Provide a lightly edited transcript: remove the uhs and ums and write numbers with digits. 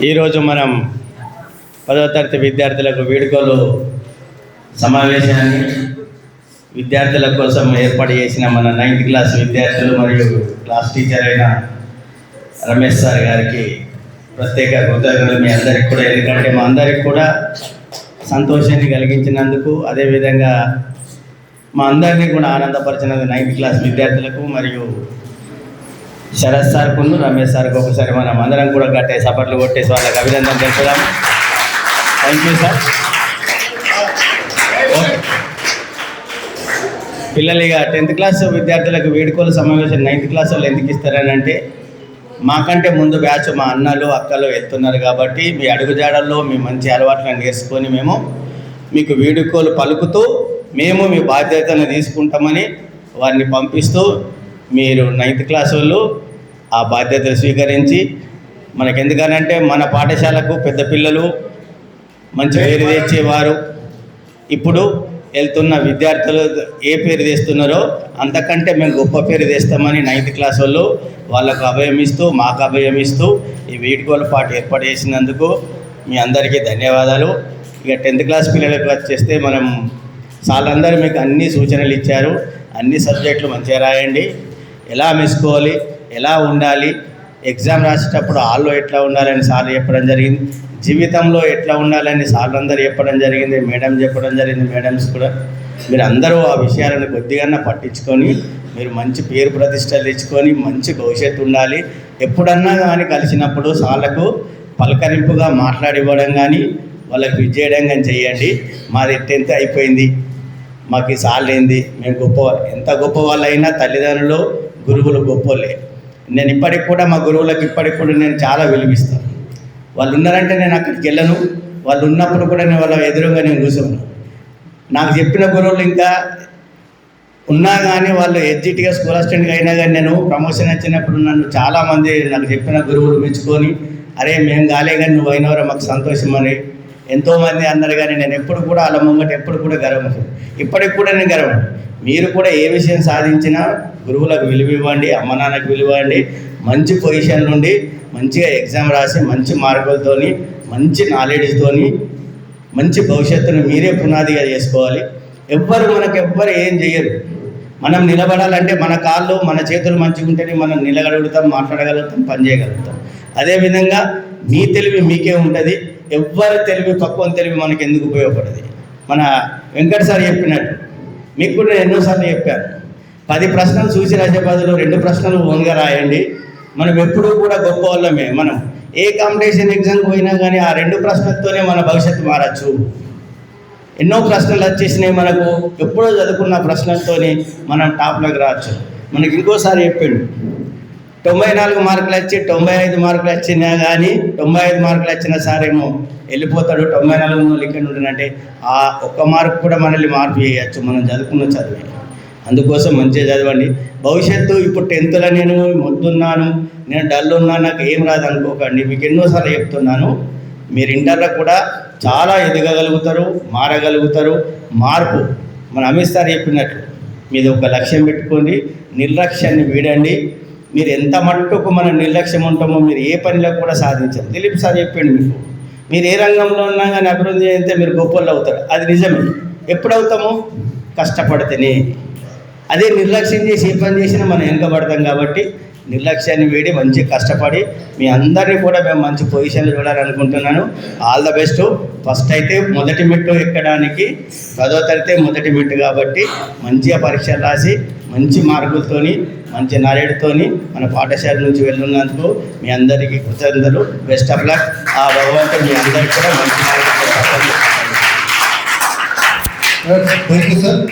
ఈరోజు మనం 10వ తరగతి విద్యార్థులకు వీడ్కోలు సమావేశాన్ని విద్యార్థుల కోసం ఏర్పాటు చేసిన మన 9th క్లాస్ విద్యార్థులు మరియు క్లాస్ టీచర్ అయిన రమేష్ సార్ గారికి ప్రత్యేక కృతజ్ఞతలు. మీ అందరికి కూడా, ఎందుకంటే మా అందరికి కూడా సంతోషాన్ని కలిగించినందుకు, అదేవిధంగా మా అందరినీ కూడా ఆనందపరిచినందుకు 9th క్లాస్ విద్యార్థులకు మరియు శరత్ సార్కు, రమేష్ సార్కు ఒకసారి మనం అందరం కూడా గట్టే సపట్లు కొట్టేసి వాళ్ళకి అభినందన తెలుపుదాం. Thank you sir. పిల్లలు ఇక 10th క్లాస్ విద్యార్థులకు వీడ్కోలు సమావేశం 9th క్లాస్ వాళ్ళు ఎందుకు ఇస్తారని అంటే, మాకంటే ముందు బ్యాచ్ మా అన్నలు అక్కలు వెళ్తున్నారు కాబట్టి మీ అడుగుజాడల్లో మీ మంచి అలవాట్లను నేర్చుకొని మేము మీకు వీడ్కోలు పలుకుతూ మేము మీ బాధ్యతను తీసుకుంటామని వారిని పంపిస్తూ, మీరు 9th క్లాస్ వాళ్ళు ఆ బాధ్యతలు స్వీకరించి, మనకెందుకనంటే మన పాఠశాలకు పెద్ద పిల్లలు మంచి పేరు తెచ్చేవారు. ఇప్పుడు వెళ్తున్న విద్యార్థులు ఏ పేరు తెస్తున్నారో అంతకంటే మేము గొప్ప పేరు తెస్తామని 9th క్లాస్ వాళ్ళు వాళ్ళకు అభయమిస్తూ మాకు అభయమిస్తూ ఈ వీడ్కోలు పాట ఏర్పాటు చేసినందుకు మీ అందరికీ ధన్యవాదాలు. ఇక 10th క్లాస్ పిల్లలకు వచ్చేస్తే మనం సార్లందరూ మీకు అన్ని సూచనలు ఇచ్చారు. అన్ని సబ్జెక్టులు మంచిగా రాయండి, ఎలా మెచ్చుకోవాలి, ఎలా ఉండాలి, ఎగ్జామ్ రాసేటప్పుడు హాల్లో ఎట్లా ఉండాలని సార్లు చెప్పడం జరిగింది, జీవితంలో ఎట్లా ఉండాలని సార్లు అందరూ చెప్పడం జరిగింది, మేడం చెప్పడం జరిగింది. మేడమ్స్ కూడా మీరు అందరూ ఆ విషయాలను కొద్దిగా పట్టించుకొని మీరు మంచి పేరు ప్రతిష్టలు తెచ్చుకొని మంచి భవిష్యత్తు ఉండాలి. ఎప్పుడన్నా కానీ కలిసినప్పుడు సార్లకు పలకరింపుగా మాట్లాడివ్వడం కానీ వాళ్ళకి విజయడం కానీ చేయండి. మాది 10th అయిపోయింది, మాకు ఈ సార్లు ఏంది, మేము గొప్పవాళ్ళు, ఎంత గొప్ప వాళ్ళైనా తల్లిదండ్రులు గురువులు గొప్పలే. నేను ఇప్పటికి కూడా మా గురువులకు ఇప్పటికి కూడా నేను చాలా విలువిస్తాను. వాళ్ళు ఉన్నారంటే నేను అక్కడికి వెళ్ళను, వాళ్ళు ఉన్నప్పుడు కూడా నేను వాళ్ళ ఎదురుగా నేను కూర్చోను. నాకు చెప్పిన గురువులు ఇంకా ఉన్నా కానీ వాళ్ళు ఎగ్జిట్గా స్కూల్ అసిస్టెంట్గా అయినా కానీ నేను ప్రమోషన్ వచ్చినప్పుడు నన్ను చాలామంది నాకు చెప్పిన గురువులు మెచ్చుకొని, అరే మేము కాలే కానీ నువ్వు అయినవరా మాకు సంతోషం అని ఎంతోమంది అన్నారు. కానీ నేను ఎప్పుడు కూడా వాళ్ళ ముంగట ఎప్పుడు కూడా గర్వం, ఇప్పటికి కూడా నేను గర్వం. మీరు కూడా ఏ విషయం సాధించినా గురువులకు విలువ ఇవ్వండి, అమ్మ నాన్నకు విలువ ఇవ్వండి. మంచి పొజిషన్ నుండి మంచిగా ఎగ్జామ్ రాసి మంచి మార్కులతోని మంచి నాలెడ్జ్తోని మంచి భవిష్యత్తును మీరే పునాదిగా చేసుకోవాలి. మనకెవ్వరు ఏం చేయరు. మనం నిలబడాలంటే మన కాళ్ళు మన చేతులు మంచిగా ఉంటేనే మనం నిలగలుగుతాం, మాట్లాడగలుగుతాం, పని చేయగలుగుతాం. అదేవిధంగా మీ తెలివి మీకే ఉంటుంది. ఎవ్వరి తెలివి పక్వం తెలివి మనకు ఎందుకు ఉపయోగపడదు. మన వెంకట సార్ చెప్పినట్టు మీకు కూడా ఎన్నోసార్లు చెప్పాను, 10 ప్రశ్నలు చూసి రాసే బదులు 2 ప్రశ్నలు ఓన్గా రాయండి. మనం ఎప్పుడూ కూడా గొప్ప వాళ్ళమే. మనం ఏ కాంపిటీషన్ ఎగ్జామ్కి పోయినా కానీ ఆ 2 ప్రశ్నలతోనే మన భవిష్యత్తు మారచ్చు. ఎన్నో ప్రశ్నలు వచ్చేసినాయి మనకు, ఎప్పుడో చదువుకున్న ప్రశ్నలతోనే మనం టాప్లోకి రావచ్చు. మనకి ఇంకోసారి చెప్పిండు, 94 మార్కులు వచ్చి 95 మార్కులు వచ్చినా కానీ 95 మార్కులు వచ్చిన సారేమో వెళ్ళిపోతాడు, 94 ఇక్కడ ఉంటుందంటే ఆ ఒక్క మార్కు కూడా మనల్ని మార్పు చేయవచ్చు మనం చదువుకున్న చదివే. అందుకోసం మంచిగా చదవండి. భవిష్యత్తు ఇప్పుడు 10th నేను మొద్దున్నాను, నేను డల్ ఉన్నాను, నాకు ఏం రాదు అనుకోకండి. మీకు ఎన్నోసార్లు చెప్తున్నాను, మీరు ఇంటర్లో కూడా చాలా ఎదగగలుగుతారు, మారగలుగుతారు. మార్పు మన అమిత్ సార్ చెప్పినట్లు మీద ఒక లక్ష్యం పెట్టుకోండి, నిర్లక్ష్యాన్ని వీడండి. మీరు ఎంత మట్టుకు మన నిర్లక్ష్యం ఉంటామో మీరు ఏ పనిలో కూడా సాధించారు. దిలీప్ సార్ చెప్పండి, మీకు మీరు ఏ రంగంలో ఉన్నా కానీ అభివృద్ధి చేస్తే మీరు గొప్పలు అవుతారు. అది నిజమే. ఎప్పుడు అవుతాము? కష్టపడితేనే. అదే నిర్లక్ష్యం చేసి ఏ పని చేసినా మనం వెనుకబడతాం. కాబట్టి నిర్లక్ష్యాన్ని వీడి మంచిగా కష్టపడి మీ అందరినీ కూడా మేము మంచి పొజిషన్లో చూడాలనుకుంటున్నాను. All the best. ఫస్ట్ అయితే మొదటి మెట్టు ఎక్కడానికి 10వ తరగతి మొదటి మెట్టు కాబట్టి మంచిగా పరీక్షలు రాసి మంచి మార్కులతోని మంచి నాలెడ్జ్తోని మన పాఠశాల నుంచి వెళ్ళున్నందుకు మీ అందరికీ కృతజ్ఞతలు. Best of luck. ఆ భగవంతుడు మీ అందరికీ కూడా మంచి మార్కులు. Thank you sir.